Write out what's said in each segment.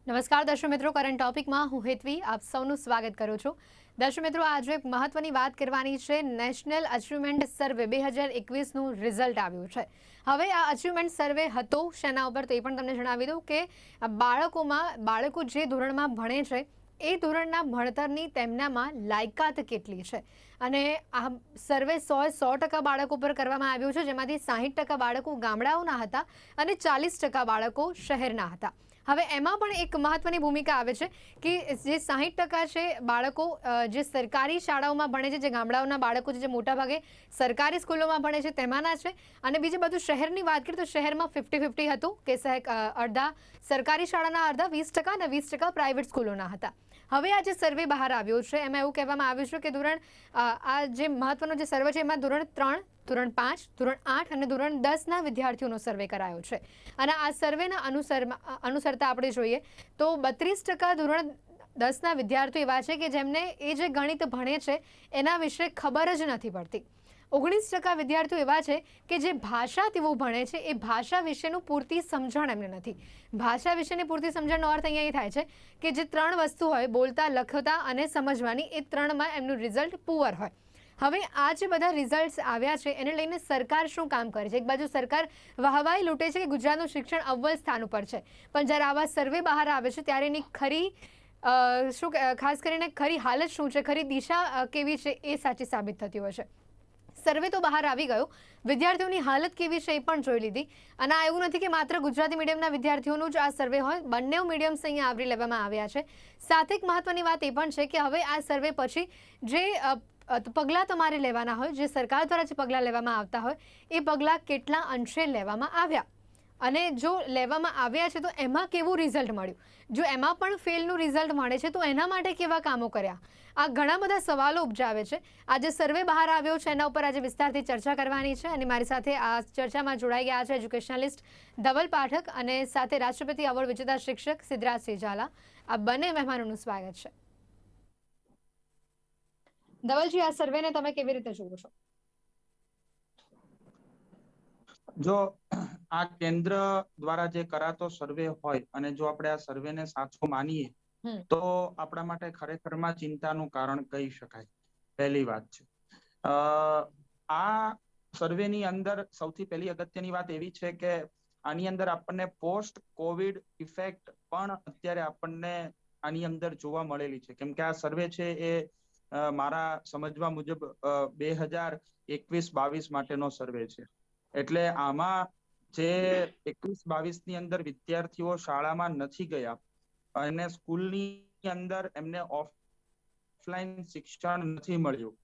નમસ્કાર દર્શક મિત્રો, કરંટ ટોપિકમાં હું હેતવી આપ સૌનું સ્વાગત કરું છું. દર્શક મિત્રો, આજે એક મહત્વની વાત કરવાની છે. નેશનલ અચીવમેન્ટ સર્વે 2021નું રિઝલ્ટ આવ્યું છે. હવે આ અચીવમેન્ટ સર્વે હતો શેના ઉપર તો એ પણ તમને જણાવી દઉં કે બાળકો જે ધોરણમાં ભણે છે એ ધોરણના ભણતરની તેમનામાં લાયકાત કેટલી છે અને આ સર્વે 100% બાળકો પર કરવામાં આવ્યું છે, જેમાંથી 60% બાળકો ગામડાઓના હતા અને 40% બાળકો શહેરના હતા. હવે એમાં પણ એક મહત્વની ભૂમિકા આવે છે કે જે 60% છે બાળકો જે સરકારી શાળાઓમાં ભણે છે, જે ગામડાઓના બાળકો છે જે મોટાભાગે સરકારી સ્કૂલોમાં ભણે છે તેમાંના છે, અને બીજી બધું શહેરની વાત કરીએ તો શહેરમાં 50-50 હતું કે અડધા સરકારી શાળાના, અડધા 20% અને 20% પ્રાઇવેટ સ્કૂલોના હતા. હવે આ જે સર્વે બહાર આવ્યો છે એમાં એવું કહેવામાં આવ્યું છે કે આ જે મહત્વનો જે સર્વે છે એમાં ધોરણ 3, ધોરણ 5, ધોરણ 8 અને ધોરણ 10ના વિદ્યાર્થીઓનો સર્વે કરાયો છે. અને આ સર્વેના અનુસરતા આપણે જોઈએ તો 32% ધોરણ 10ના વિદ્યાર્થીઓ એવા છે કે જેમને એ જે ગણિત ભણે છે એના વિશે ખબર જ નથી પડતી. 19% વિદ્યાર્થીઓ એવા છે કે જે ભાષા તેઓ ભણે છે એ ભાષા વિશેનું પૂરતી સમજણ એમને નથી. ભાષા વિશેની પૂરતી સમજણનો અર્થ અહીંયા એ થાય છે કે જે 3 વસ્તુ હોય, બોલતા, લખતા અને સમજવાની, એ 3માં એમનું રિઝલ્ટ પુઅર હોય. હવે આ જે બધા રિઝલ્ટ્સ આવ્યા છે એને લઈને સરકાર શું કામ કરે છે? એક બાજુ સરકાર વાહવાઈ લૂંટે છે કે ગુજરાતનું શિક્ષણ અવ્વલ સ્થાન ઉપર છે, પણ જ્યારે આવા સર્વે બહાર આવે છે ત્યારે એની ખાસ કરીને ખરી હાલત શું છે, ખરી દિશા કેવી છે એ સાચી સાબિત થતી હોય છે. સર્વે તો બહાર આવી ગયો, વિદ્યાર્થીઓની હાલત કેવી છે એ પણ જોઈ લીધી. અને આ એવું નથી કે માત્ર ગુજરાતી મીડિયમના વિદ્યાર્થીઓનું જ આ સર્વે હોય, બંને મીડિયમ્સ અહીંયા આવરી લેવામાં આવ્યા છે. સાથે એક મહત્વની વાત એ પણ છે કે હવે આ સર્વે પછી જે પગલાં તમારે લેવાના હોય, જે સરકાર દ્વારા જે પગલાં લેવામાં આવતા હોય એ પગલાં કેટલા અંશે લેવામાં આવ્યા, અને જો લેવામાં આવ્યા છે તો એમાં કેવું રિઝલ્ટ મળ્યું, જો એમાં પણ ફેલનું રિઝલ્ટ મળે છે તો એના માટે કેવા કામો કર્યા, આ ઘણા બધા સવાલો ઉપજાવે છે. આજે સર્વે બહાર આવ્યો છે એના ઉપર આજે વિસ્તારથી ચર્ચા કરવાની છે, અને મારી સાથે આ ચર્ચામાં જોડાઈ ગયા છે એજ્યુકેશનલિસ્ટ ધવલ પાઠક અને સાથે રાષ્ટ્રપતિ એવોર્ડ વિજેતા શિક્ષક સિદ્ધરાજસિંહ ઝાલા. આ બંને મહેમાનોનું સ્વાગત છે. ધવલજી, આ સર્વેને તમે કેવી રીતે જુઓ છો? જો આ કેન્દ્ર દ્વારા જે કરાતો સર્વે હોય અને જો આપણે આ સર્વેને સાચો માનીએ તો આપણા માટે ખરેખરમાં ચિંતાનું કારણ કહી શકાય. પહેલી વાત છે, આ સર્વેની અંદર સૌથી પહેલી અગત્યની વાત એવી છે કે આની અંદર આપણને પોસ્ટ કોવિડ ઇફેક્ટ પણ અત્યારે આપણને આની અંદર જોવા મળેલી છે. કેમ કે આ સર્વે છે એ મારા સમજવા મુજબ 2021-22 માટેનો સર્વે છે. એટલે આમાં જે 21-22 ની અંદર વિદ્યાર્થીઓ શાળામાં નથી ગયા અને સ્કૂલની અંદર એમને ઓફલાઈન શિક્ષણ નથી મળ્યું,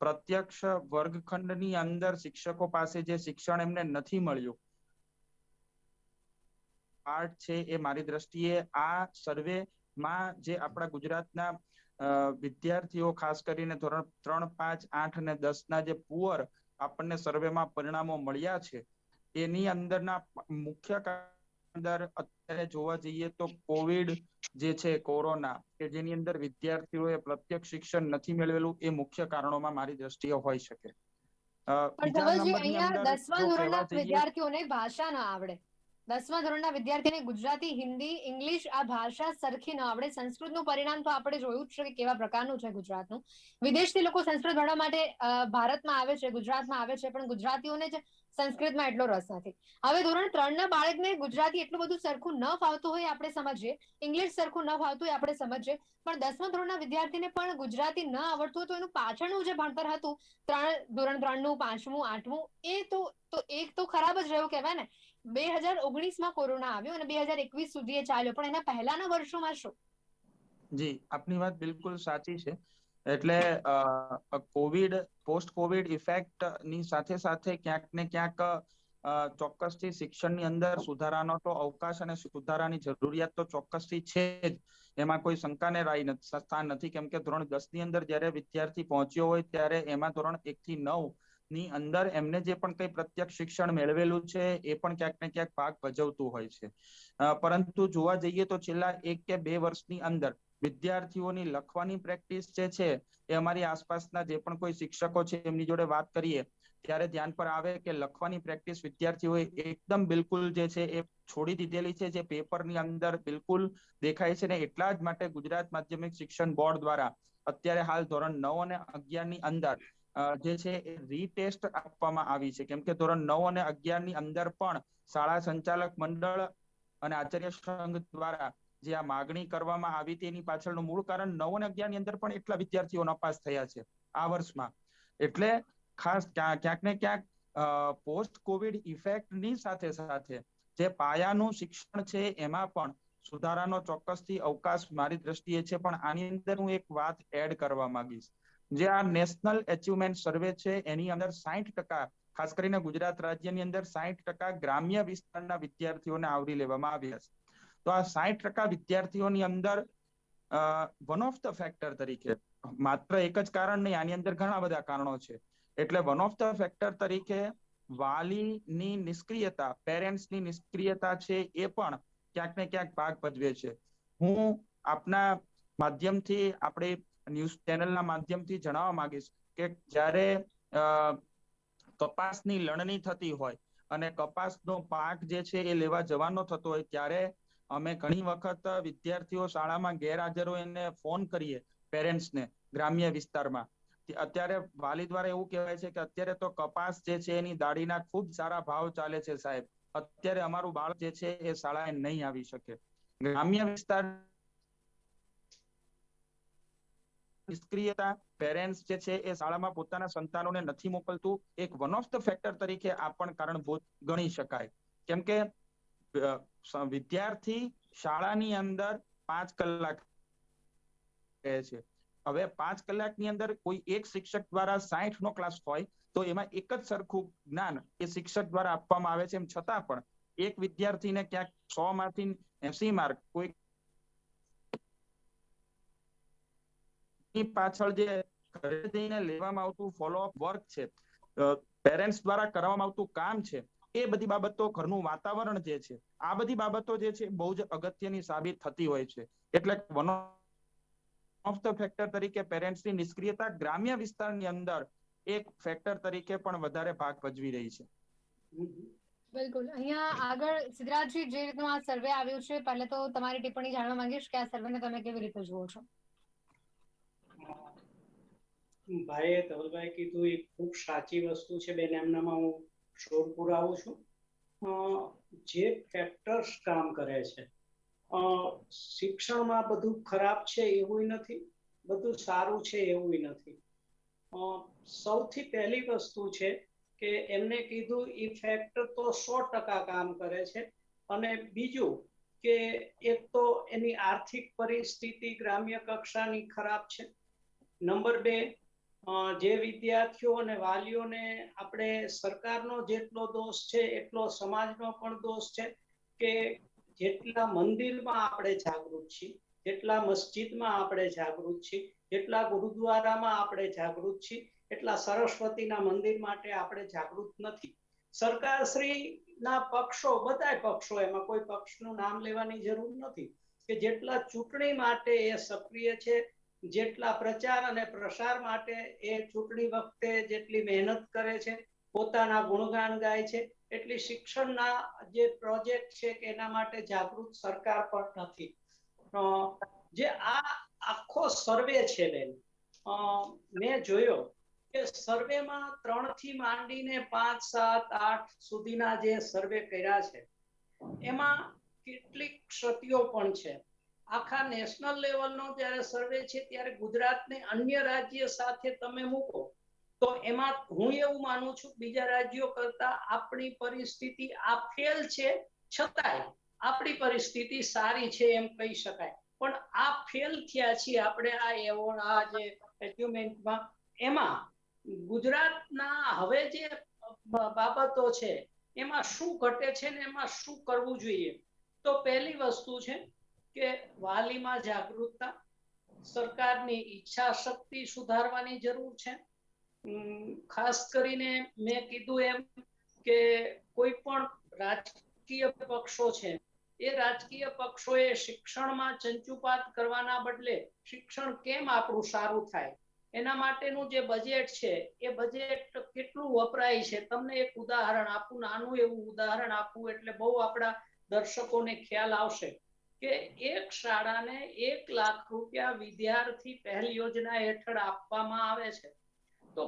પ્રત્યક્ષ વર્ગખંડની અંદર શિક્ષકો પાસે જે શિક્ષણ એમને નથી મળ્યું, પાર્ટ છે એ મારી દ્રષ્ટિએ આ સર્વેમાં જે આપણા ગુજરાતના વિદ્યાર્થીઓ ખાસ કરીને ધોરણ 3, 5, 8 અને 10ના જે પુઅર આપણને સર્વેમાં પરિણામો મળ્યા છે એની અંદરના મુખ્ય અંદર અત્યારે જોવા જઈએ તો કોવિડ જે છે, કોરોના, કે જેની અંદર વિદ્યાર્થીઓએ પ્રત્યક્ષ શિક્ષણ નથી મેળવેલું, એ મુખ્ય કારણોમાં મારી દ્રષ્ટિએ હોઈ શકે. પણ બીજા ધવલજી, નંબરની અહીંયા અંદર 10મા જો ધોરણના કહેવા જઈએ, વિદ્યાર્થીઓને ભાષા ન આવડે, 10મા ધોરણના વિદ્યાર્થીને ગુજરાતી, હિન્દી, ઇંગ્લિશ આ ભાષા સરખી ન આવડે. સંસ્કૃતનું પરિણામ તો આપણે જોયું જ છે કે કેવા પ્રકારનું છે ગુજરાતનું. વિદેશથી લોકો સંસ્કૃત ભણવા માટે ભારતમાં આવે છે, ગુજરાતમાં આવે છે, પણ ગુજરાતીઓને જ સંસ્કૃતમાં એટલો રસ નથી. હવે ધોરણ 3ના બાળકને ગુજરાતી એટલું બધું સરખું ન ફાવતું હોય આપણે સમજીએ, ઇંગ્લિશ સરખું ન ફાવતું હોય આપણે સમજીએ, પણ 10મા ધોરણના વિદ્યાર્થીને પણ ગુજરાતી ન આવડતું હોય તો એનું પાછળનું જે ભણતર હતું, ધોરણ 3નું, 5મું, 8મું, એ તો એક તો ખરાબ જ રહ્યું કહેવાય ને. 2019માં કોરોના આવ્યો અને 2021 સુધી એ ચાલ્યો, પણ એના પહેલાના વર્ષોમાં શું? જી, આપની વાત બિલકુલ સાચી છે. એટલે કોવિડ, પોસ્ટ કોવિડ ઇફેક્ટ ની સાથે સાથે ક્યાંક ને ક્યાંક ચોક્કસથી શિક્ષણની અંદર સુધારાનો તો અવકાશ અને સુધારાની જરૂરિયાત તો ચોક્કસથી છે જ, એમાં કોઈ શંકાને સ્થાન નથી. કેમ કે ધોરણ 10ની અંદર જ્યારે વિદ્યાર્થી પહોંચ્યો હોય ત્યારે એમાં ધોરણ 1 થી 9 ની અંદર એમને જે પણ કંઈ પ્રત્યક્ષ શિક્ષણ મેળવેલું છે એ પણ ક્યાંક ને ક્યાંક ભાગ ભજવતું હોય છે. પરંતુ જોવા જઈએ તો છેલ્લા 1 કે 2 વર્ષની અંદર વિદ્યાર્થીઓની લખવાની પ્રેક્ટિસ જે છે એ અમારી આસપાસના જે પણ કોઈ શિક્ષકો છે એમની જોડે વાત કરીએ ત્યારે ધ્યાન પર આવે કે લખવાની પ્રેક્ટિસ વિદ્યાર્થીઓએ એકદમ બિલકુલ જે છે એ છોડી દીધેલી છે, જે પેપરની અંદર બિલકુલ દેખાય છે ને એટલા જ માટે ગુજરાત માધ્યમિક શિક્ષણ બોર્ડ દ્વારા અત્યારે હાલ ધોરણ 9 અને 11 ની અંદર જે છે એ રીટેસ્ટ આપવામાં આવી છે, કેમ કે ધોરણ 9 અને 11 ની અંદર પણ શાળા સંચાલક મંડળ અને આચાર્ય સંઘ દ્વારા જે આ માગણી કરવામાં આવી હતી એની પાછળનું મૂળ કારણ 9 અને 11 ની અંદર પણ એટલા વિદ્યાર્થીઓ નપાસ થયા છે આ વર્ષમાં. એટલે ખાસ ક્યાંક ને ક્યાંક પોસ્ટ કોવિડ ઇફેક્ટની સાથે સાથે જે પાયાનું શિક્ષણ છે એમાં પણ સુધારાનો ચોક્કસથી અવકાશ મારી દ્રષ્ટિએ છે. પણ આની અંદર હું એક વાત એડ કરવા માંગીશ. જે આ નેશનલ એચિવમેન્ટ સર્વે છે એની અંદર 60%, ખાસ કરીને ગુજરાત રાજ્યની અંદર 60% ગ્રામ્ય વિસ્તારના વિદ્યાર્થીઓને આવરી લેવામાં આવ્યા છે. તો આ 60% વિદ્યાર્થીઓની અંદર વન ઓફ ધ ફેક્ટર તરીકે, માત્ર એક જ કારણ નહીં, આની અંદર ઘણા બધા કારણો છે, એટલે વન ઓફ ધ ફેક્ટર તરીકે વાલીની નિષ્ક્રિયતા, પેરેન્ટ્સની નિષ્ક્રિયતા છે એ પણ ક્યાંક ને ક્યાંક ભાગ ભજવે છે. હું આપના માધ્યમથી, આપણે ન્યૂઝ ચેનલના માધ્યમથી જણાવવા માંગીશ કે જ્યારે કપાસની લણણી થતી હોય અને કપાસનો પાક જે છે એ લેવા જવાનો થતો હોય ત્યારે અમે ઘણી વખત વિદ્યાર્થીઓ શાળામાં ગેરહાજર હોય એને ફોન કરીએ પેરેન્ટ્સને ગ્રામ્ય વિસ્તારમાં. અત્યારે વાલી દ્વારા એવું કહેવાય છે કે અત્યારે તો કપાસ જે છે એની દાળીના ખૂબ સારા ભાવ ચાલે છે સાહેબ, અત્યારે અમારું બાળક જે છે એ શાળાએ નહીં આવી શકે. ગ્રામ્ય વિસ્તાર નિષ્ક્રિયતા, પેરેન્ટ્સ જે છે એ શાળામાં પોતાના સંતાનોને નથી મોકલતું, એક વન ઓફ ધ ફેક્ટર તરીકે આ પણ કારણભૂત ગણી શકાય. કેમ કે વિદ્યાર્થી શાળાની અંદર 5 કલાક રહે છે. હવે 5 કલાકની અંદર કોઈ એક શિક્ષક દ્વારા 60 નો ક્લાસ હોય તો એમાં એક જ સરખું જ્ઞાન એ શિક્ષક દ્વારા આપવામાં આવે છે. એમ છતાં પણ એક વિદ્યાર્થીને ક્યાંક 100 માંથી 80 માર્ક, કોઈ પાછળ જે ઘરે જઈને લેવામાં આવતું ફોલો અપ વર્ક છે, પેરેન્ટ્સ દ્વારા કરવામાં આવતું કામ છે, એ બધી બાબતો, ઘરનું વાતાવરણ જે છે, આ બધી બાબતો જે છે બહુ જ અગત્યની સાબિત થતી હોય છે. એટલે વન ઓફ ધ ફેક્ટર તરીકે પેરેન્ટ્સની નિષ્ક્રિયતા ગ્રામ્ય વિસ્તારની અંદર એક ફેક્ટર તરીકે પણ વધારે ભાગ ભજવી રહી છે. બિલકુલ. અહીંયા આગળ સિદ્ધરાજજી, જે રીતનું આ સર્વે આવ્યું છે, પહેલે તો તમારી ટિપ્પણી જાણવા માંગીશ કે આ સર્વેને તમે કેવી રીતે જુઓ છો? ભાઈએ ધવલભાઈ કીધું એ ખૂબ સાચી વસ્તુ છે બેન, એમનામાં હું શોધ પુરાવું છું. જે ફેક્ટર્સ કામ કરે છે, શિક્ષણમાં બધું ખરાબ છે એવું નથી, બધું સારું છે એવું નથી. સૌથી પહેલી વસ્તુ છે કે એમને કીધું એ ફેક્ટર તો 100% કામ કરે છે. અને બીજું કે એક તો એની આર્થિક પરિસ્થિતિ ગ્રામ્ય કક્ષાની ખરાબ છે. નંબર 2, જે વિદ્યાર્થીઓ અને વાલીઓને આપણે સરકારનો જેટલો દોષ છે એટલો સમાજનો પણ દોષ છે કે જેટલા મંદિરમાં આપણે જાગૃત છીએ, જેટલા મસ્જિદમાં આપણે જાગૃત છીએ, જેટલા ગુરુદ્વારામાં આપણે જાગૃત છીએ, એટલા સરસ્વતીના મંદિર માટે આપણે જાગૃત નથી. સરકારશ્રીના પક્ષો, બધાય પક્ષો, એમાં કોઈ પક્ષનું નામ લેવાની જરૂર નથી, કે જેટલા ચૂંટણી માટે એ સક્રિય છે, જેટલા પ્રચાર અને પ્રસાર માટે એ ચૂંટણી વખતે જેટલી મહેનત કરે છે, પોતાના ગુણગાન ગાય છે, એટલી શિક્ષણના જે પ્રોજેક્ટ છે કે એના માટે જાગૃત સરકાર પણ નથી. જે આ આખો સર્વે છે બેન, મેં જોયો કે સર્વેમાં 3 થી માંડીને 5, 7, 8 સુધીના જે સર્વે કર્યા છે એમાં કેટલીક ક્ષતિઓ પણ છે. આખા નેશનલ લેવલનો જ્યારે સર્વે છે ત્યારે ગુજરાતને અન્ય રાજ્ય સાથે તમે મૂકો તો એમાં હું એવું માનું છું બીજા રાજ્યો કરતા આપણી પરિસ્થિતિ આ ફેલ છે, છતાંય આપણી પરિસ્થિતિ સારી છે એમ કહી શકાય. પણ આ ફેલ થયા છીએ આપણે આ એવોર્ડ, આ જે એચિવમેન્ટમાં, એમાં ગુજરાતના હવે જે બાબતો છે એમાં શું ઘટે છે ને એમાં શું કરવું જોઈએ. તો પહેલી વસ્તુ છે કે વાલીમાં જાગૃતતા, સરકારની ઈચ્છા શક્તિ સુધારવાની જરૂર છે. ખાસ કરીને મેં કીધું એમ કે કોઈ પણ રાજકીય પક્ષો છે એ રાજકીય પક્ષોએ શિક્ષણમાં ચંચુપાત કરવાના બદલે શિક્ષણ કેમ આપણું સારું થાય એના માટેનું જે બજેટ છે એ બજેટ કેટલું વપરાય છે. તમને એક ઉદાહરણ આપું, નાનું એવું ઉદાહરણ આપું એટલે બહુ આપણા દર્શકોને ખ્યાલ આવશે કે એક શાળાને 1 લાખ રૂપિયા વિદ્યાર્થી પહેલ યોજના હેઠળ આપવામાં આવે છે. તો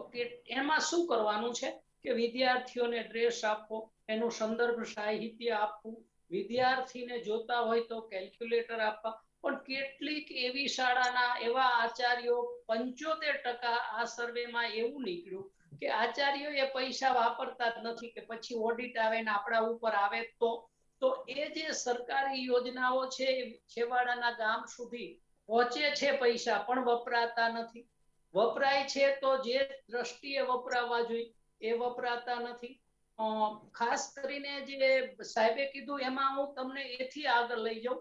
એમાં શું કરવાનું છે કે વિદ્યાર્થીઓને ડ્રેસ આપવો, એનું સંદર્ભ સાહિત્ય આપવું, વિદ્યાર્થીને જોતા હોય તો કેલ્ક્યુલેટર આપવા. પણ કેટલીક એવી શાળાના એવા આચાર્યો 75% આ સર્વેમાં એવું નીકળ્યું કે આચાર્યો એ પૈસા વાપરતા જ નથી, કે પછી ઓડિટ આવે ને આપણા ઉપર આવે તો એ જે સરકારી યોજનાઓ છે છેવાડાના ગામ સુધી પહોંચે છે પૈસા, પણ વપરાતા નથી. વપરાય છે તો જે દ્રષ્ટિએ વપરાવા જોઈએ એ વપરાતા નથી. ખાસ કરીને જે સાહેબે કીધું એમાં હું તમને એથી આગળ લઈ જાઉં.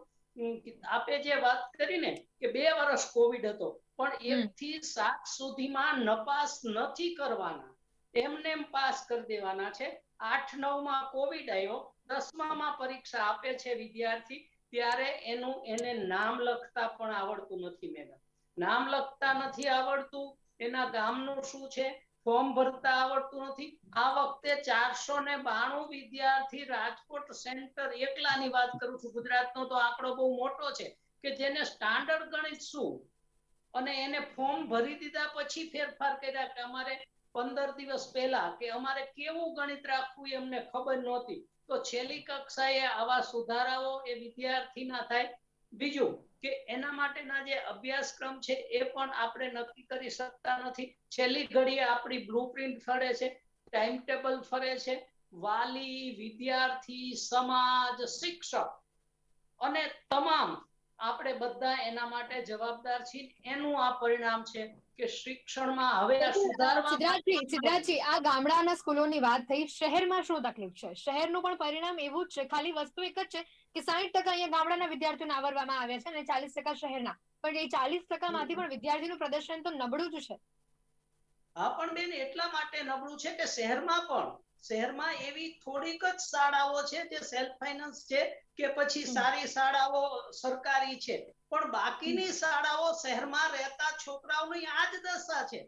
આપે જે વાત કરી ને કે 2 વર્ષ કોવિડ હતો, પણ 1 થી 7 સુધીમાં નપાસ નથી કરવાના, એમને પાસ કરી દેવાના છે. 8-9 માં કોવિડ આવ્યો, 10માં પરીક્ષા આપે છે વિદ્યાર્થી, ત્યારે એને નામ લખતા પણ આવડતું નથી મેડમ. નામ લખતા નથી આવડતું, એના ગામનું શું છે ફોર્મ ભરતા આવડતું નથી. આ વખતે 492 વિદ્યાર્થી રાજકોટ સેન્ટર એકલાની વાત કરું છું, ગુજરાતનો તો આંકડો બહુ મોટો છે, કે જેને સ્ટાન્ડર્ડ ગણિત શું અને એને ફોર્મ ભરી દીધા પછી ફેરફાર કર્યા કે અમારે 15 દિવસ પહેલા કે અમારે કેવું ગણિત રાખવું એમને ખબર નહોતી. તો છેલ્લી કક્ષાએ આવા સુધારાઓ એ વિદ્યાર્થીના થાય. બીજું કે એના માટેના જે અભ્યાસક્રમ છે એ પણ આપણે નક્કી કરી શકતા નથી. છેલ્લી ઘડીએ આપણી બ્લુપ્રિન્ટ ફરે છે, ટાઈમ ટેબલ ફરે છે. વાલી, વિદ્યાર્થી, સમાજ, શિક્ષક અને તમામ આપણે બધા એના માટે જવાબદાર છીએ. એનું આ પરિણામ છે કે શિક્ષણમાં હવે આ સુધારવા. સિદ્ધરાજજી, આ ગામડાના સ્કૂલોની વાત થઈ, શહેરમાં શું તકલીફ છે? શહેરનું પણ પરિણામ એવું જ છે, ખાલી વસ્તુ એક જ છે કે 60% અહીંયા ગામડાના વિદ્યાર્થીઓને આવરવામાં આવ્યા છે અને 40% શહેરના. પણ એ 40% માંથી પણ વિદ્યાર્થીનું પ્રદર્શન તો નબળું જ છે. હા, પણ બેન એટલા માટે નબળું છે કે શહેરમાં એવી થોડીક જ શાળાઓ છે જે સેલ્ફ ફાઇનાન્સ છે કે પછી સારી શાળાઓ સરકારી છે, પણ બાકીની શાળાઓ શહેરમાં રહેતા છોકરાઓની આ જ દશા છે.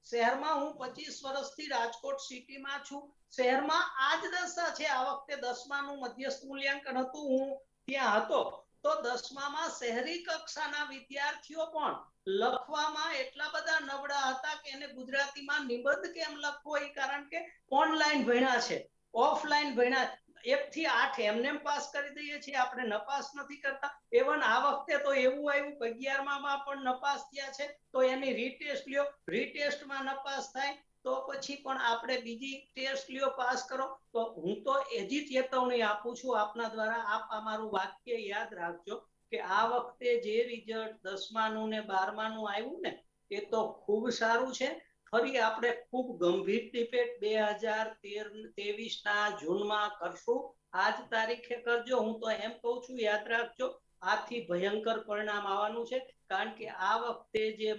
શહેરમાં હું 25 વર્ષથી રાજકોટ સિટીમાં છું, શહેરમાં આ જ દશા છે. આ વખતે 10માનું મધ્યસ્થ મૂલ્યાંકન હતું, હું ત્યાં હતો, તો 10મામાં શહેરી કક્ષાના વિદ્યાર્થીઓ પણ લખવામાં એટલા બધા નબળા હતા કે એને ગુજરાતીમાં નિબંધ કેમ લખવો એ કારણ કે ઓનલાઈન ભણ્યા છે, ઓફલાઈન ભણ્યા. 1 થી 8 એમને પાસ કરી દઈએ છીએ, આપણે નપાસ નથી કરતા. એવન આ વખતે તો એવું આવ્યું કે 11માં પણ નપાસ થયા છે, તો એની રીટેસ્ટ લ્યો, રીટેસ્ટમાં નપાસ થાય તો પછી પણ આપણે બીજી ટેસ્ટ લ્યો, પાસ કરો. તો હું તો એજી ચેતવણી આપું છું આપના દ્વારા, આપ અમારું વાક્ય યાદ રાખજો કે આ વખતે જે રિઝલ્ટ 10માનું ને 12માનું આવ્યું ને એ તો ખૂબ સારું છે. ફરી આપણે ખૂબ ગંભીર ડિબેટ 2023ના જૂનમાં કરશું. આજ તારીખે કરજો. હું તો એમ કહું છું, યાદ રાખજો, આથી ભયંકર પરિણામ આવવાનું છે. કારણ કે આ વખતે જે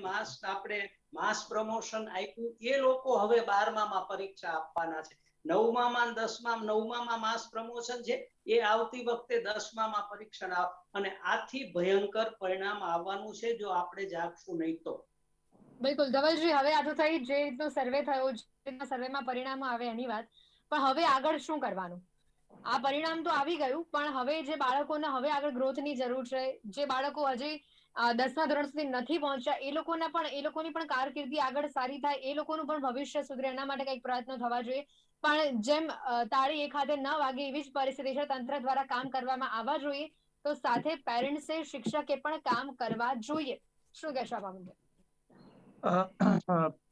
માસ પ્રમોશન આપ્યું એ લોકો હવે 12મામાં પરીક્ષા આપવાના છે. 9મામાં 10માં માસ પ્રમોશન છે, એ આવતી વખતે 10મામાં પરીક્ષા આવે અને આથી ભયંકર પરિણામ આવવાનું છે જો આપણે જાગશું નહીં તો. બિલકુલ ધવલજી, હવે આ તો થઈ જે રીતનો સર્વે થયો, જે રીતના સર્વેમાં પરિણામો આવે એની વાત, પણ હવે આગળ શું કરવાનું? આ પરિણામ તો આવી ગયું, પણ હવે જે બાળકોને હવે આગળ ગ્રોથની જરૂર છે, જે બાળકો હજી 10મા ધોરણ સુધી નથી પહોંચ્યા, એ લોકોની પણ કારકિર્દી આગળ સારી થાય, એ લોકોનું પણ ભવિષ્ય સુધરે, એના માટે કંઈક પ્રયત્નો થવા જોઈએ. પણ જેમ તાળી એક હાથે ન વાગે એવી જ પરિસ્થિતિ છે, તંત્ર દ્વારા કામ કરવામાં આવવા જોઈએ. તો સાથે પેરેન્ટ્સે, શિક્ષકે પણ કામ કરવા જોઈએ. શું કહેશો આપ?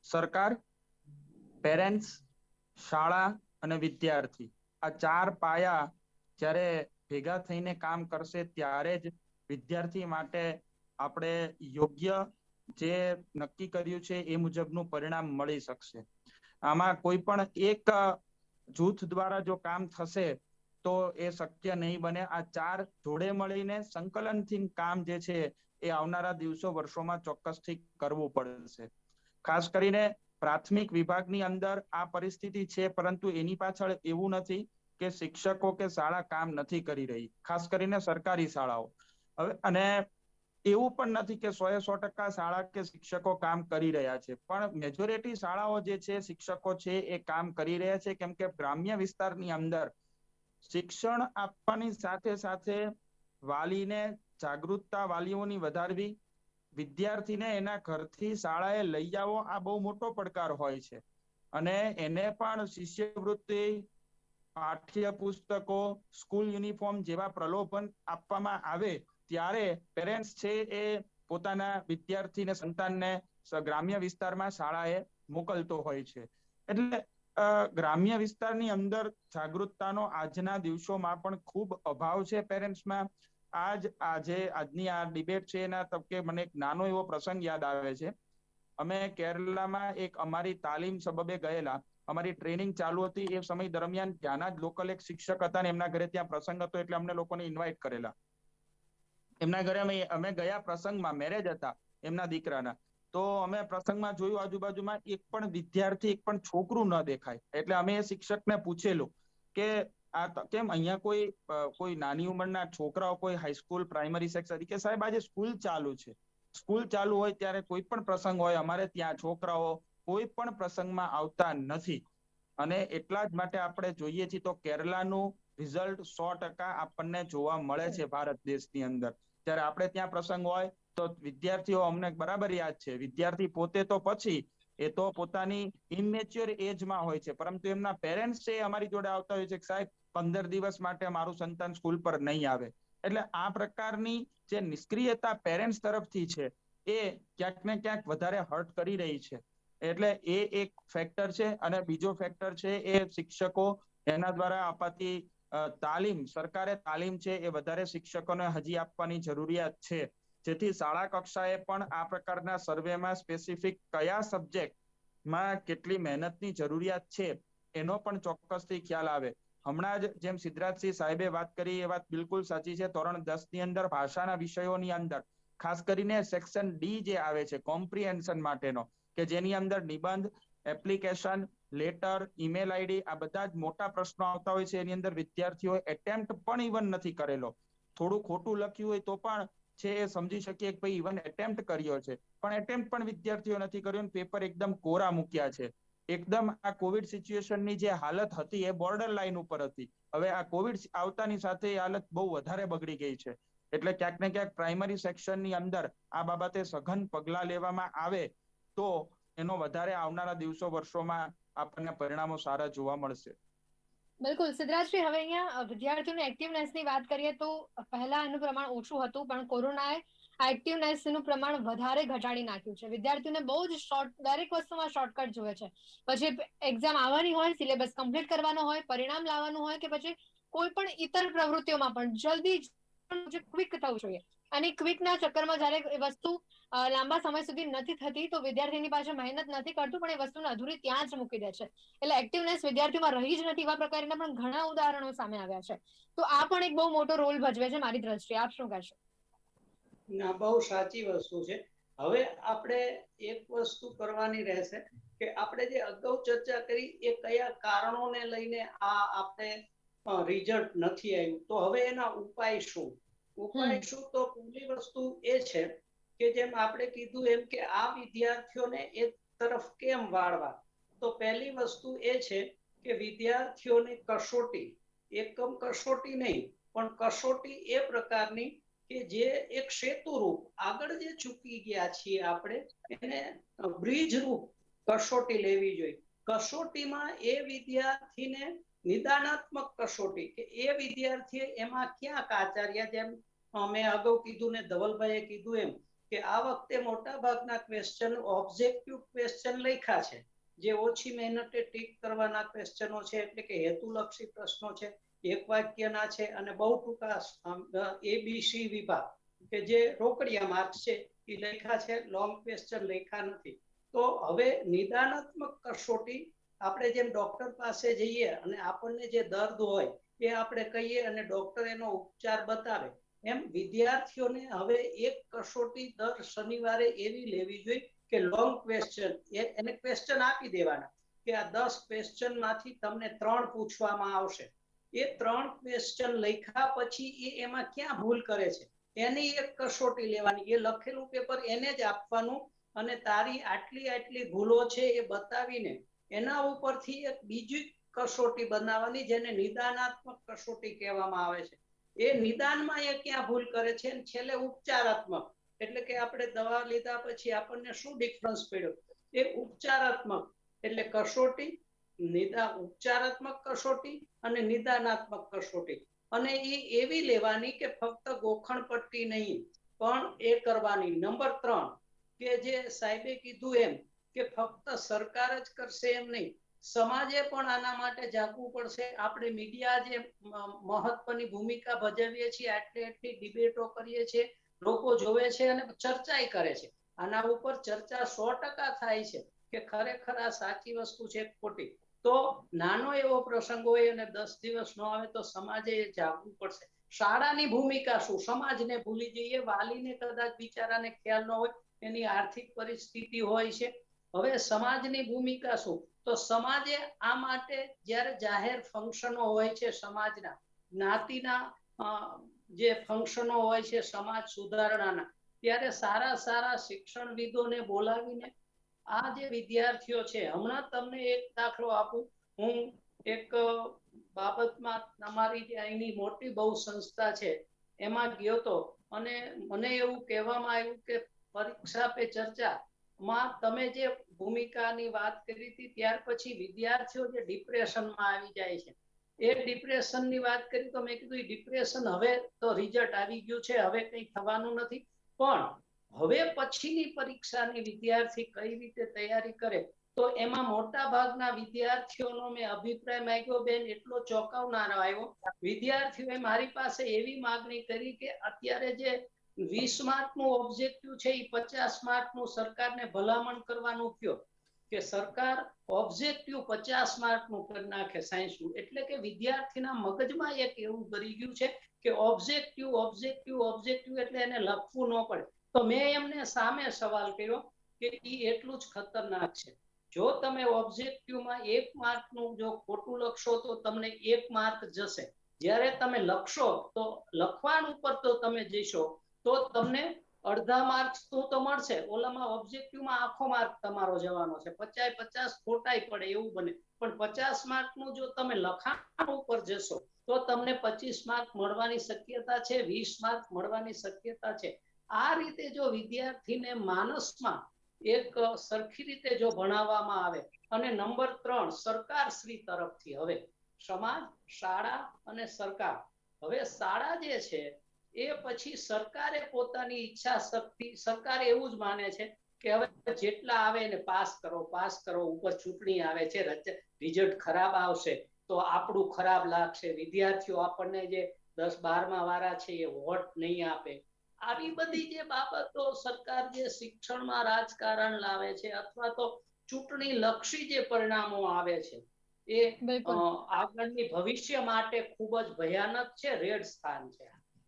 સરકાર, પેરેન્ટ્સ, શાળા અને વિદ્યાર્થી, આ 4 પાયા જ્યારે ભેગા થઈને કામ કરશે ત્યારે જ વિદ્યાર્થી માટે આપણે યોગ્ય જે નક્કી કર્યું છે એ મુજબનું પરિણામ મળી શકશે. આમાં કોઈ પણ એક જૂથ દ્વારા જો કામ થશે તો એ શક્ય નહીં બને. આ 4 જોડે મળીને સંકલનથી કામ જે છે એ આવનારા દિવસો, વર્ષોમાં ચોક્કસથી કરવું પડશે. ખાસ કરીને પ્રાથમિક વિભાગની અંદર આ પરિસ્થિતિ છે, પરંતુ એની પાછળ એવું નથી કે શિક્ષકો કે શાળા કામ નથી કરી રહી, ખાસ કરીને સરકારી શાળાઓ. હવે અને એવું પણ નથી કે 100% શાળા કે શિક્ષકો કામ કરી રહ્યા છે, પણ મેજોરિટી શાળાઓ જે છે, શિક્ષકો છે, એ કામ કરી રહ્યા છે, કેમ કે ગ્રામ્ય વિસ્તારની અંદર શિક્ષણ આપવાની સાથે સાથે વાલીને જાગૃતતા વાલીઓની વધારવી, વિદ્યાર્થીને એના ઘરથી શાળાએ લઈ આવો, આ બહુ મોટો પડકાર હોય છે. અને એને પણ શિષ્યવૃત્તિ, પાઠ્ય પુસ્તકો, સ્કૂલ યુનિફોર્મ જેવા પ્રલોભન આપવામાં આવે ત્યારે પેરેન્ટ્સ છે એ પોતાના વિદ્યાર્થીને, સંતાનને ગ્રામ્ય વિસ્તારમાં શાળાએ મોકલતો હોય છે. એટલે ગ્રામ્ય વિસ્તારની અંદર જાગૃતતાનો આજના દિવસોમાં પણ ખૂબ અભાવ છે પેરેન્ટ્સમાં. આજની આ ડિબેટ છે એના તબકે મને એક નાનો એવો પ્રસંગ યાદ આવે છે. અમે કેરલામાં એક અમારી તાલીમ સબબે ગયેલા, અમારી ટ્રેનિંગ ચાલુ હતી, એ સમય દરમિયાન ત્યાંના જ લોકલ એક શિક્ષક હતા ને એમના ઘરે ત્યાં પ્રસંગ હતો, એટલે અમને લોકોને ઇન્વાઇટ કરેલા. એમના ઘરે અમે ગયા, પ્રસંગમાં મેરેજ હતા એમના દીકરાના. તો અમે પ્રસંગમાં જોયું આજુબાજુમાં એક પણ વિદ્યાર્થી, એક પણ છોકરું ન દેખાય. એટલે અમે એ શિક્ષકને પૂછેલું કે આ કેમ અહીંયા કોઈ નાની ઉંમરના છોકરાઓ, કોઈ હાઈસ્કૂલ, પ્રાઇમરી સેક્શન, કે સાહેબ આજે સ્કૂલ ચાલુ છે. સ્કૂલ ચાલુ હોય ત્યારે કોઈ પણ પ્રસંગ હોય, અમારે ત્યાં છોકરાઓ કોઈ પણ પ્રસંગમાં આવતા નથી. અને એટલા જ માટે આપણે જોઈએ છીએ તો કેરલાનું રિઝલ્ટ 100% આપણને જોવા મળે છે ભારત દેશની અંદર. ત્યારે આપણે ત્યાં પ્રસંગ હોય તો વિદ્યાર્થીઓ, અમને બરાબર યાદ છે, વિદ્યાર્થી પોતે તો પછી એ તો પોતાની ઇમેચ્યોર એજમાં હોય છે, પરંતુ એમના પેરેન્ટ્સ છે અમારી જોડે આવતા હોય છે કે સાહેબ 15 દિવસ માટે મારું સંતાન સ્કૂલ પર નહીં આવે. એટલે આ પ્રકારની જે નિષ્ક્રિયતા પેરેન્ટ્સ તરફથી છે એ ક્યાંક ને ક્યાંક વધારે હર્ટ કરી રહી છે. એટલે એ એક ફેક્ટર છે. અને બીજો ફેક્ટર છે એ શિક્ષકો, એના દ્વારા અપાતી તાલીમ, સરકારે તાલીમ છે એ વધારે શિક્ષકોને હજી આપવાની જરૂરિયાત છે, જેથી શાળા કક્ષાએ પણ આ પ્રકારના સર્વેમાં સ્પેસિફિક કયા સબ્જેક્ટમાં કેટલી મહેનતની જરૂરિયાત છે એનો પણ ચોક્કસથી ખ્યાલ આવે. હમણાં જ જેમ સિદ્ધરાજસિંહ સાહેબે વાત કરી એ વાત બિલકુલ સાચી છે. ધોરણ 10 ની અંદર ભાષાના વિષયોની અંદર ખાસ કરીને સેક્શન ડી જે આવે છે કોમ્પ્રિહેન્શન માટેનો, કે જેની અંદર નિબંધ, એપ્લિકેશન, લેટર, ઈમેલ આઈડી, આ બધા જ મોટા પ્રશ્નો આવતા હોય છે. એની અંદર વિદ્યાર્થીઓએ એટેમ્પ્ટ પણ ઇવન નથી કરેલો. થોડું ખોટું લખ્યું હોય તો પણ છે એ સમજી શકીએ કે ભાઈ ઇવન એટેમ્પ્ટ કર્યો છે, પણ એટેમ્પ્ટ પણ વિદ્યાર્થીઓ નથી કર્યો, પેપર એકદમ કોરા મૂક્યા છે. એકદમ આ કોવિડ સિચ્યુએશનની જે હાલત હતી એ બોર્ડર લાઈન ઉપર હતી. હવે આ કોવિડ આવતાની સાથે એ હાલત બહુ વધારે બગડી ગઈ છે. એટલે ક્યાંક ને ક્યાંક પ્રાઇમરી સેક્શનની અંદર આ બાબતે સઘન પગલા લેવામાં આવે તો એનો વધારે આવનારા દિવસો, વર્ષોમાં આપણને પરિણામો સારા જોવા મળશે. બિલકુલ સિદ્ધરાજભાઈ, હવે અહીંયા વિદ્યાર્થીઓની એક્ટિવનેસની વાત કરીએ તો પહેલા એનું પ્રમાણ ઓછું હતું, પણ કોરોનાએ આ એક્ટિવનેસનું પ્રમાણ વધારે ઘટાડી નાખ્યું છે. વિદ્યાર્થીઓને બહુ જ દરેક વસ્તુમાં શોર્ટકટ જોઈએ છે. પછી એક્ઝામ આવવાની હોય, સિલેબસ કમ્પ્લીટ કરવાનો હોય, પરિણામ લાવવાનું હોય, કે પછી કોઈ પણ ઇતર પ્રવૃત્તિઓમાં પણ જલ્દી ક્વિક થવું જોઈએ. અને ક્વિકના ચક્કરમાં જ્યારે એ વસ્તુ લાંબા સમય સુધી નથી થતી તો વિદ્યાર્થીની પાસે મહેનત નથી કરતું, પણ એ વસ્તુને અધૂરી ત્યાં જ મૂકી દે છે. એટલે એક્ટિવનેસ વિદ્યાર્થીઓમાં રહી જ નથી. એવા પ્રકારના પણ ઘણા ઉદાહરણો સામે આવ્યા છે. તો આ પણ એક બહુ મોટો રોલ ભજવે છે મારી દ્રષ્ટિએ. આપ શું કહેશો? ના, બહુ સાચી વસ્તુ છે. હવે આપણે એક વસ્તુ કરવાની રહેશે કે આપણે જે અગાઉ ચર્ચા કરી એ કયા કારણોને લઈને આ આપણે રિઝલ્ટ નથી આવ્યું, તો હવે એના ઉપાય શું? ઉપાય શું? તો પહેલી વસ્તુ એ છે કે જેમ આપણે કીધું એમ કે આ વિદ્યાર્થીઓને એક તરફ કેમ વાળવા, તો પહેલી વસ્તુ એ છે કે વિદ્યાર્થીઓની કસોટી, એકમ કસોટી નહીં પણ કસોટી એ પ્રકારની કે જે એક સેતુરૂપ આગળ જે ચૂકી ગયા છીએ આપણે એને બ્રિજ રૂપ કસોટી લેવી જોઈએ. કસોટીમાં એ વિદ્યાર્થીને નિદાનાત્મક કસોટી કે એ વિદ્યાર્થીએ એમાં ક્યાં કાચાર્યા, જેમ મેં અગાઉ કીધું ને ધવલભાઈએ કીધું એમ કે આ વખતે મોટા ભાગના ક્વેશ્ચન ઓબ્જેક્ટિવ ક્વેશ્ચન લખ્યા છે, જે ઓછી મહેનતે ટીક કરવાના ક્વેશ્ચનો છે, એટલે કે હેતુલક્ષી પ્રશ્નો છે, એક વાક્યના છે, અને બહુ ટૂંકા એબીસી વિભાગ કે જે રોકડિયા માર્ક્સ છે એ લખ્યા છે, લોંગ ક્વેશ્ચન લખ્યા નથી. તો હવે નિદાનાત્મક કસોટી આપણે જેમ ડોક્ટર પાસે જઈએ અને આપણને જે દર્દ હોય એ આપણે કહીએ અને ડોક્ટર એનો ઉપચાર બતાવે, એમ વિદ્યાર્થીઓને હવે એક કસોટી દર શનિવારે એવી લેવી જોઈએ કે લોંગ ક્વેશ્ચન, એને ક્વેશ્ચન આપી દેવાના કે આ 10 ક્વેશ્ચન માંથી તમને 3 પૂછવામાં આવશે. એ 3 ક્વેશ્ચન લખ્યા પછી એ એમાં ક્યાં ભૂલ કરે છે એની એક કસોટી લેવાની, એ લખેલું પેપર એને જ આપવાનું અને તારી આટલી ભૂલો છે એ બતાવીને એના ઉપરથી એક બીજી કસોટી બનાવવાની, જેને નિદાનાત્મક કસોટી કહેવામાં આવે છે. એ નિદાનમાં એ ક્યાં ભૂલ કરે છે, અને છેલ્લે ઉપચારાત્મક, એટલે કે આપણે દવા લીધા પછી આપણને શું ડિફરન્સ પડ્યો, એ ઉપચારાત્મક એટલે કસોટી, ઉપચારાત્મક કસોટી અને નિદાનાત્મક કસોટી. અને એ એવી લેવાની કે ફક્ત ગોખણ પટ્ટી નહીં પણ એ કરવાની. નંબર 3 કે જે સાહેબે કીધું એમ કે ફક્ત સરકાર જ કરશે એમ નહીં, સમાજે પણ આના માટે જાગવું પડશે. આપણે મીડિયા જે મહત્વની ભૂમિકા ભજવીએ છીએ, એટલી ડિબેટો કરીએ છીએ, લોકો જોવે છે અને ચર્ચાઈ કરે છે. આના ઉપર ચર્ચા 100% થાય છે કે ખરેખર આ સાચી વસ્તુ છે ખોટી. તો નાનો એવો પ્રસંગ હોય અને 10 દિવસ ન આવે તો સમાજે જાગવું પડશે. શાળાની ભૂમિકા શું, સમાજને ભૂલી જઈએ, વાલીને કદાચ બિચારાને ખ્યાલ ન હોય, એની આર્થિક પરિસ્થિતિ હોય છે. હવે સમાજની ભૂમિકા શું, તો સમાજે આ માટે જ્યારે જાહેર ફંક્શનો હોય છે, સમાજના જ્ઞાતિના જે ફંક્શનો હોય છે સમાજ સુધારણાના, ત્યારે સારા શિક્ષણવિદોને બોલાવીને આ જે વિદ્યાર્થીઓ છે, હમણાં તમને એક દાખલો આપું, હું એક બાબતમાં તમારી અહીંની મોટી બહુ સંસ્થા છે એમાં ગયો તો, અને મને એવું કહેવામાં આવ્યું કે પરીક્ષા પે ચર્ચા માં તમે જે ભૂમિકાની વાત કરી હતી, ત્યાર પછી વિદ્યાર્થીઓ જે ડિપ્રેશનમાં આવી જાય છે, એ ડિપ્રેશનની વાત કરી તો મેં કીધું ડિપ્રેશન હવે તો રિઝલ્ટ આવી ગયું છે, હવે કંઈ થવાનું નથી, પણ હવે પછીની પરીક્ષાની વિદ્યાર્થી કઈ રીતે તૈયારી કરે, તો એમાં મોટા ભાગના વિદ્યાર્થીઓનો મેં અભિપ્રાય માંગ્યો, બેન એટલો ચોંકાવનારો આવ્યો. વિદ્યાર્થીઓએ મારી પાસે એવી માગણી કરી કે અત્યારે જે 20 માર્કનું ઓબ્જેક્ટિવ છે એ 50 માર્કનું સરકારને ભલામણ કરવાનું કયો, કે સરકાર ઓબ્જેક્ટિવ 50 માર્કનું કરી નાખે સાયન્સનું. એટલે કે વિદ્યાર્થીના મગજમાં એક એવું કરી ગયું છે કે ઓબ્જેક્ટિવ એટલે એને લખવું ન પડે. તો મેં એમને સામે સવાલ કર્યો કે એ એટલું જ ખતરનાક છે. જો તમે ઓબ્જેક્ટિવમાં 1 માર્કનું જો ખોટું લખશો તો તમને 1 માર્ક જશે, જ્યારે તમે લખશો તો લખવાનું ઉપર તો તમે જઈશો તો તમને અડધા માર્ક્સ તો મળશે, ઓલામાં ઓબ્જેક્ટિવમાં આખો માર્ક તમારો જવાનો છે, 50 ખોટાઈ પડે એવું બને. પણ 50 માર્કનું જો તમે લખાણ ઉપર જશો તો તમને 25 માર્ક મળવાની શક્યતા છે, 20 માર્ક મળવાની શક્યતા છે. આ રીતે જો વિદ્યાર્થીને માનસમાં એક સરખી રીતે જો ભણાવવામાં આવે, અને નંબર 3 સરકાર શ્રી તરફથી, હવે સમાજ, શાળા અને સરકાર, હવે શાળા જે છે એ પછી સરકારે પોતાની ઈચ્છા શક્તિ, સરકાર એવું જ માને છે કે હવે જેટલા આવે એને પાસ કરો, ઉપર ચૂંટણી આવે છે, રિઝલ્ટ ખરાબ આવશે તો આપણું ખરાબ લાગશે, વિદ્યાર્થીઓ આપણને જે 10-12 વાળા છે એ વોટ નહીં આપે. આવી બધી જે બાબતો સરકાર જે શિક્ષણમાં રાજકારણ લાવે છે, અથવા તો ચૂંટણી લક્ષી જે પરિણામો આવે છે, એ આગળની ભવિષ્ય માટે ખૂબ જ ભયાનક છે, રેડ સ્થાન છે,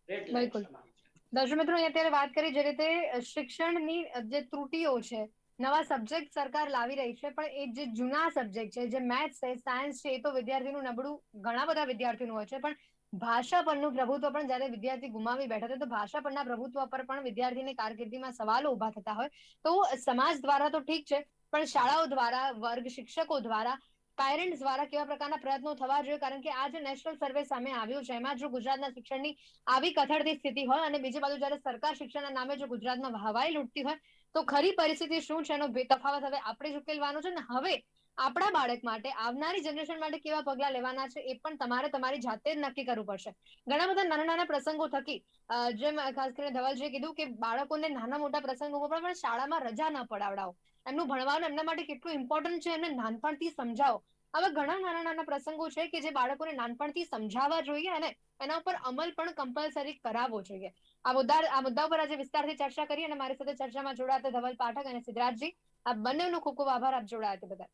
રેડ લાઇટ સમાન છે. દર્શક મિત્રો, અત્યારે વાત કરી જે રીતે શિક્ષણની જે ત્રુટીઓ છે, નવા સબ્જેક્ટ સરકાર લાવી રહી છે, પણ એ જે જૂના સબ્જેક્ટ છે, જે મેથ્સ છે, સાયન્સ છે, એ તો વિદ્યાર્થીનું નબળું ઘણા બધા વિદ્યાર્થીનું હોય છે, પણ ભાષા પરનું પ્રભુત્વ પણ જ્યારે વિદ્યાર્થી ગુમાવી બેઠા છે, તો ભાષા પરના પ્રભુત્વ પર પણ વિદ્યાર્થીની કારકિર્દીમાં સવાલો ઉભા થતા હોય, તો સમાજ દ્વારા તો ઠીક છે, પણ શાળાઓ દ્વારા, વર્ગ શિક્ષકો દ્વારા, પેરેન્ટ્સ દ્વારા કેવા પ્રકારના પ્રયત્નો થવા જોઈએ? કારણ કે આ જે નેશનલ સર્વે સામે આવ્યું છે, એમાં જો ગુજરાતના શિક્ષણની આવી કથળતી સ્થિતિ હોય અને બીજી બાજુ જ્યારે સરકાર શિક્ષણના નામે જો ગુજરાતમાં હવાઈ લૂંટતી હોય, તો ખરી પરિસ્થિતિ શું છે એનો તફાવત હવે આપણે જ ઉકેલવાનો છે. ને હવે આપણા બાળક માટે, આવનારી જનરેશન માટે કેવા પગલા લેવાના છે એ પણ તમારે તમારી જાતે જ નક્કી કરવું પડશે. ઘણા બધા નાના પ્રસંગો થકી, જેમ ખાસ કરીને ધવલજીએ કીધું કે બાળકોને નાના મોટા પ્રસંગો પણ શાળામાં રજા ન પડાવડાવો, એમનું ભણવાનું એમના માટે કેટલું ઇમ્પોર્ટન્ટ છે એમને નાનપણથી સમજાવો. આવા ઘણા નાના પ્રસંગો છે કે જે બાળકોને નાનપણથી સમજાવવા જોઈએ અને એના ઉપર અમલ પણ કમ્પલસરી કરાવવો જોઈએ. આ મુદ્દા ઉપર આજે વિસ્તારથી ચર્ચા કરી અને મારી સાથે ચર્ચામાં જોડાતા ધવલ પાઠક અને સિદ્ધરાજજી, આ બંનેનો ખૂબ ખૂબ આભાર આપ જોડાયા તે બદલ.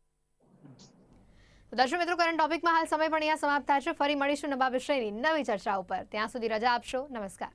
દર્શક મિત્રો, કરંટ ટોપિકમાં હાલ સમય પણ અહીંયા સમાપ્ત થાય છે. ફરી મળીશું નવા વિષયની નવી ચર્ચા ઉપર. ત્યાં સુધી રજા આપશો. નમસ્કાર.